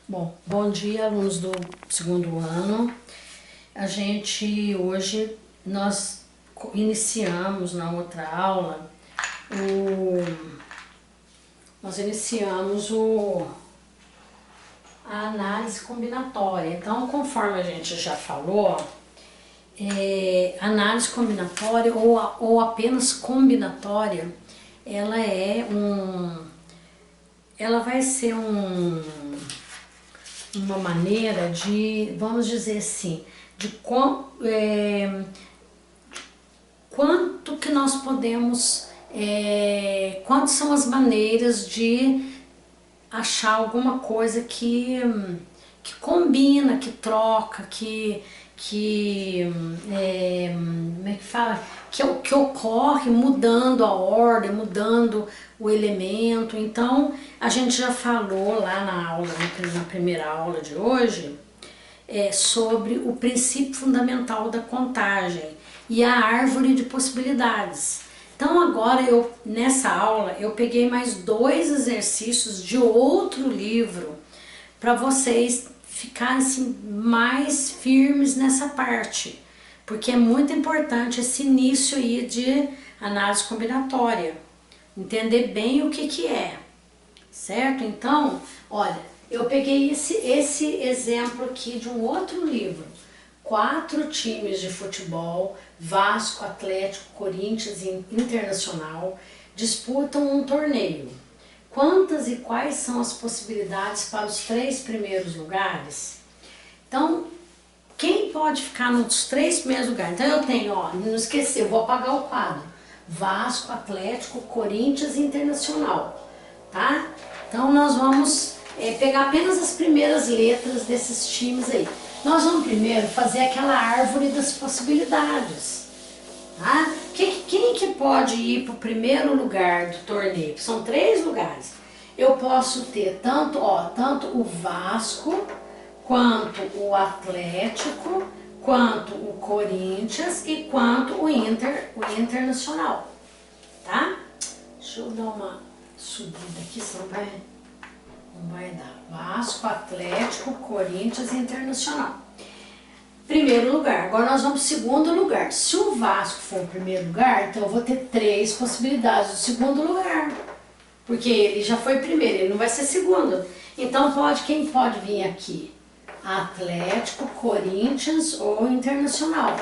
Bom dia, alunos do segundo ano. Hoje nós iniciamos na outra aula a análise combinatória. Então, conforme a gente já falou, análise combinatória ou apenas combinatória, ela vai ser uma maneira de, vamos dizer assim, quanto que nós podemos, quantas são as maneiras de achar alguma coisa que combina, que troca, como é que fala? Que ocorre mudando a ordem, mudando o elemento. Então, a gente já falou lá na primeira aula de hoje, sobre o princípio fundamental da contagem e a árvore de possibilidades. Então agora, nessa aula, eu peguei mais 2 exercícios de outro livro para vocês ficarem assim, mais firmes nessa parte, porque é muito importante esse início aí de análise combinatória, entender bem o que é, certo? Então, olha, eu peguei esse exemplo aqui de um outro livro. 4 times de futebol, Vasco, Atlético, Corinthians e Internacional, disputam um torneio. Quantas e quais são as possibilidades para os 3 primeiros lugares? Então, quem pode ficar nos 3 primeiros lugares? Então eu tenho, não esqueci, eu vou apagar o quadro. Vasco, Atlético, Corinthians e Internacional, tá? Então nós vamos pegar apenas as primeiras letras desses times aí. Nós vamos primeiro fazer aquela árvore das possibilidades, tá? Quem que pode ir para o primeiro lugar do torneio? São 3 lugares. Eu posso ter tanto o Vasco, quanto o Atlético, quanto o Corinthians e quanto o Internacional, tá? Deixa eu dar uma subida aqui, senão não vai dar. Vasco, Atlético, Corinthians e Internacional. Primeiro lugar. Agora nós vamos para o segundo lugar. Se o Vasco for o primeiro lugar, então eu vou ter 3 possibilidades do segundo lugar. Porque ele já foi primeiro, ele não vai ser segundo. Então quem pode vir aqui? Atlético, Corinthians ou Internacional.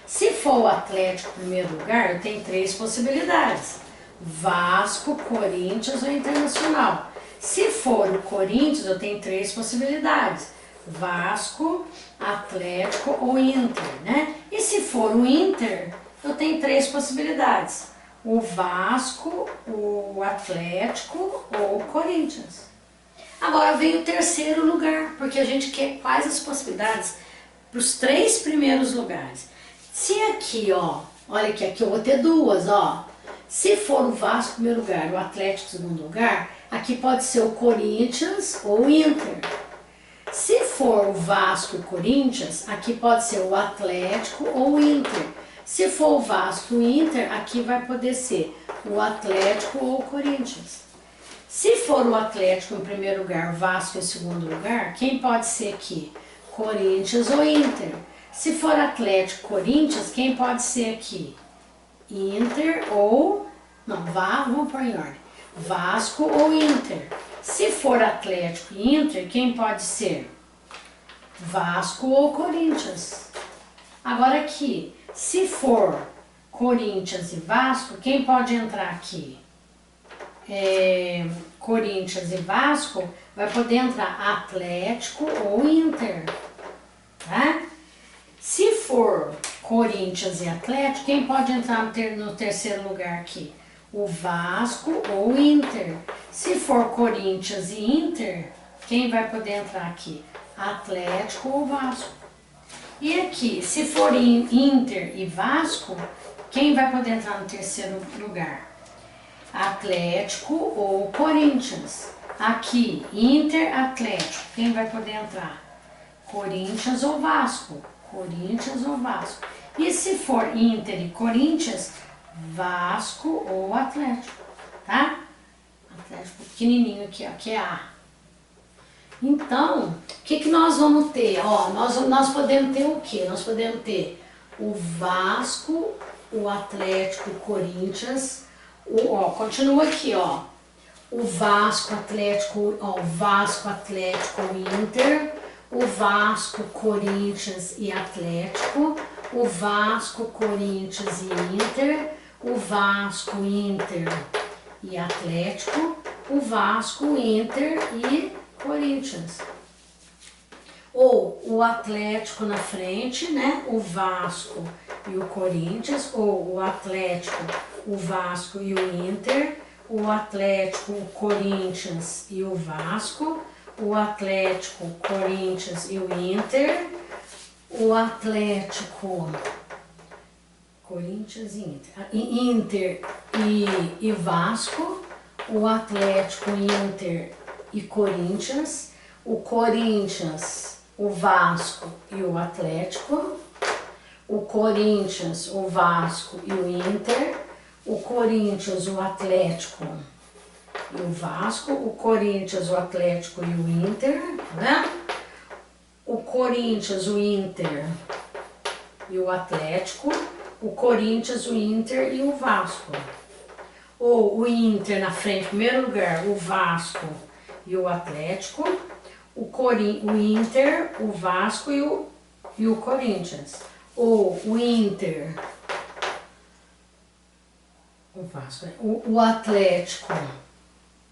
Se for o Atlético em primeiro lugar, eu tenho 3 possibilidades. Vasco, Corinthians ou Internacional. Se for o Corinthians, eu tenho 3 possibilidades. Vasco, Atlético ou Inter, né? E se for o Inter, eu tenho 3 possibilidades. O Vasco, o Atlético ou o Corinthians. Agora vem o terceiro lugar, porque a gente quer quais as possibilidades para os 3 primeiros lugares. Se aqui, olha aqui eu vou ter 2, Se for o Vasco em primeiro lugar, o Atlético em segundo lugar, aqui pode ser o Corinthians ou o Inter. Se for o Vasco e o Corinthians, aqui pode ser o Atlético ou o Inter. Se for o Vasco e o Inter, aqui vai poder ser o Atlético ou o Corinthians. Se for o Atlético em primeiro lugar, o Vasco em segundo lugar, quem pode ser aqui? Corinthians ou Inter. Se for Atlético, Corinthians, quem pode ser aqui? Inter ou... vamos pôr em ordem. Vasco ou Inter. Se for Atlético e Inter, quem pode ser? Vasco ou Corinthians. Agora aqui, se for Corinthians e Vasco, quem pode entrar aqui? Corinthians e Vasco, vai poder entrar Atlético ou Inter, tá? Se for Corinthians e Atlético, quem pode entrar no terceiro lugar aqui? O Vasco ou o Inter. Se for Corinthians e Inter, quem vai poder entrar aqui? Atlético ou Vasco. E aqui, se for Inter e Vasco, quem vai poder entrar no terceiro lugar? Atlético ou Corinthians. Aqui, Inter, Atlético, quem vai poder entrar? Corinthians ou Vasco. Corinthians ou Vasco. E se for Inter e Corinthians, Vasco ou Atlético, tá? Atlético pequenininho aqui, que é A. Então, o que nós vamos ter? Ó, nós podemos ter o quê? Nós podemos ter o Vasco, o Atlético, o Corinthians, ó, continua aqui, ó. O Vasco, Atlético, ó, o Vasco, Atlético, Inter, o Vasco, Corinthians e Atlético, o Vasco, Corinthians e Inter, o Vasco, Inter e Atlético, o Vasco, Inter e Corinthians. Ou o Atlético na frente, né? O Vasco e o Corinthians, ou o Atlético, o Vasco e o Inter, o Atlético, o Corinthians e o Vasco, o Atlético, o Corinthians e o Inter, o Atlético, Corinthians e Inter e Vasco, o Atlético, Inter e Corinthians, o Corinthians, o Vasco e o Atlético, o Corinthians, o Vasco e o Inter, o Corinthians, o Atlético e o Vasco, o Corinthians, o Atlético e o Inter, né? O Corinthians, o Inter e o Atlético, o Corinthians, o Inter e o Vasco. Ou o Inter na frente, em primeiro lugar, o Vasco e o Atlético, o Inter, o Vasco e o Corinthians. Ou o Inter, o Vasco, o Atlético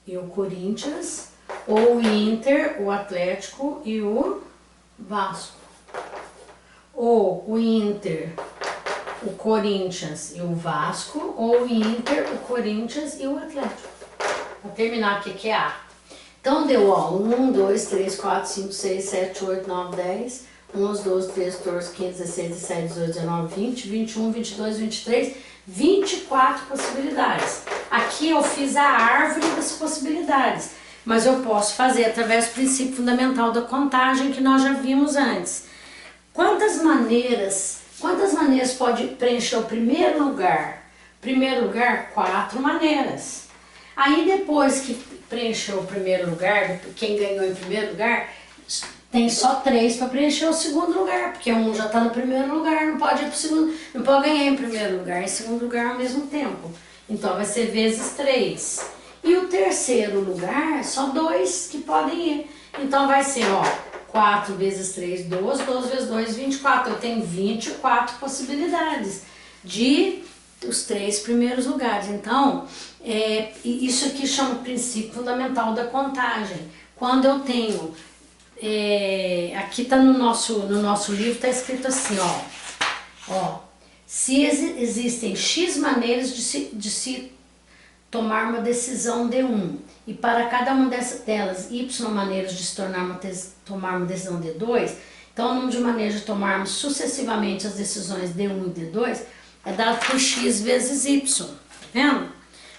e o Corinthians, ou o Inter, o Atlético e o Vasco. Ou o Inter, o Corinthians e o Vasco, ou o Inter, o Corinthians e o Atlético. Vou terminar aqui que é A. Então deu, ó, 1, 2, 3, 4, 5, 6, 7, 8, 9, 10, 11, 12, 13, 14, 15, 16, 17, 18, 19, 20, 21, 22, 23, 24 possibilidades. Aqui eu fiz a árvore das possibilidades, mas eu posso fazer através do princípio fundamental da contagem que nós já vimos antes. Quantas maneiras pode preencher o primeiro lugar? Primeiro lugar, 4 maneiras. Aí depois que preencheu o primeiro lugar, quem ganhou em primeiro lugar, tem só 3 para preencher o segundo lugar, porque um já está no primeiro lugar, não pode ir pro segundo, não pode ganhar em primeiro lugar e em segundo lugar ao mesmo tempo. Então vai ser vezes 3. E o terceiro lugar, só 2 que podem ir. Então vai ser, ó, 4 vezes 3, 12, 12 vezes 2, 24. Eu tenho 24 possibilidades de os 3 primeiros lugares. Então, isso aqui chama princípio fundamental da contagem. Quando eu tenho, aqui está no nosso livro, está escrito assim, ó, se existem X maneiras de se tomar uma decisão D1, e para cada uma delas Y maneiras de se tomar uma decisão D2, então o número de maneiras de tomarmos sucessivamente as decisões D1 e D2 é dado por X vezes Y, tá vendo?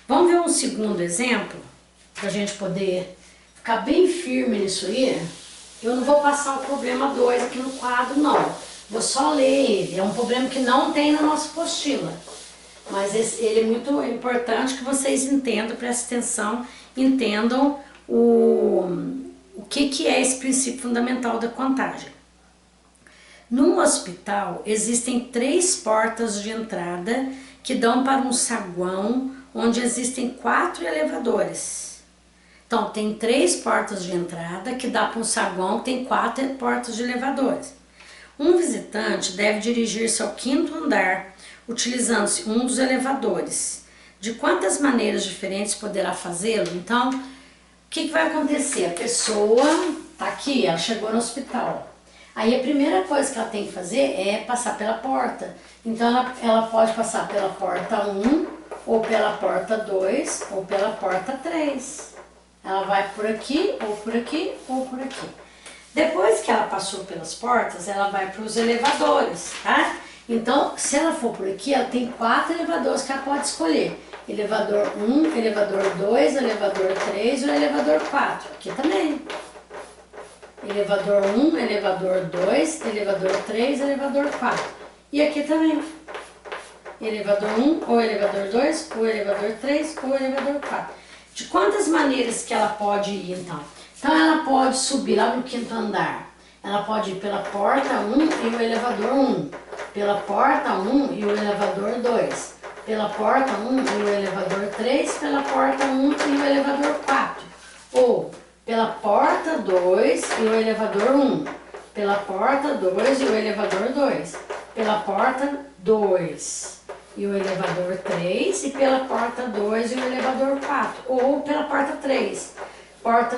Vamos ver um segundo exemplo, para a gente poder ficar bem firme nisso aí. Eu não vou passar o problema 2 aqui no quadro, não. Vou só ler ele. É um problema que não tem na nossa apostila. Mas ele é muito importante que vocês entendam, prestem atenção, entendam o que é esse princípio fundamental da contagem. Num hospital, existem 3 portas de entrada que dão para um saguão onde existem 4 elevadores. Então, tem 3 portas de entrada que dá para um saguão que tem 4 portas de elevadores. Um visitante deve dirigir-se ao 5º andar, utilizando-se um dos elevadores. De quantas maneiras diferentes poderá fazê-lo? Então, o que vai acontecer? A pessoa está aqui, ela chegou no hospital. Aí a primeira coisa que ela tem que fazer é passar pela porta. Então ela pode passar pela porta 1, ou pela porta 2, ou pela porta 3. Ela vai por aqui, ou por aqui, ou por aqui. Depois que ela passou pelas portas, ela vai para os elevadores, tá? Então, se ela for por aqui, ela tem 4 elevadores que ela pode escolher. Elevador 1, elevador 2, elevador 3 e o elevador 4. Aqui também. Elevador 1, elevador 2, elevador 3, elevador 4. E aqui também. Elevador 1, ou elevador 2, ou elevador 3, ou elevador 4. De quantas maneiras que ela pode ir, então? Então ela pode subir lá no 5º andar. Ela pode ir pela porta 1 e o elevador 1. Pela porta 1 e o elevador 2. Pela porta 1 e o elevador 3. Pela porta 1 e o elevador 4. Ou pela porta 2 e o elevador 1. Pela porta 2 e o elevador 2. Pela porta 2 e o elevador 3. E pela porta 2 e o elevador 4. Ou pela porta 3. Porta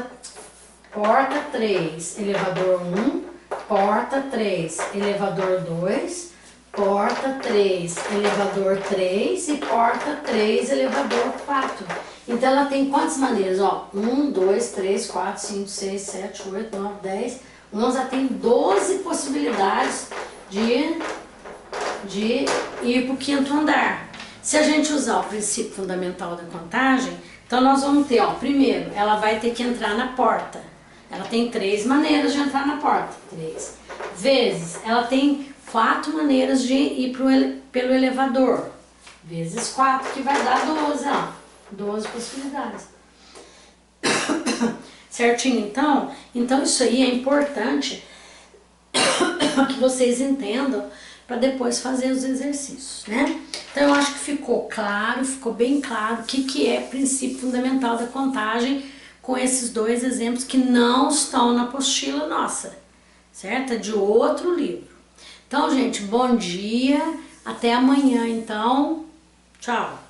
3, elevador 1. Porta 3, elevador 2. Porta 3, elevador 3 e porta 3, elevador 4. Então ela tem quantas maneiras? Ó, 1, 2, 3, 4, 5, 6, 7, 8, 9, 10, 11, ela tem 12 possibilidades de ir para o 5º andar. Se a gente usar o princípio fundamental da contagem, então nós vamos ter, ó, primeiro, ela vai ter que entrar na porta. Ela tem 3 maneiras de entrar na porta. 3 vezes, ela tem 4 maneiras de ir pelo elevador. Vezes 4, que vai dar 12, ó. 12 possibilidades. Certinho? Então isso aí é importante que vocês entendam para depois fazer os exercícios, né? Então eu acho que ficou claro, ficou bem claro o que é princípio fundamental da contagem com esses 2 exemplos que não estão na apostila nossa, certo? É de outro livro. Então, gente, bom dia, até amanhã, então, tchau!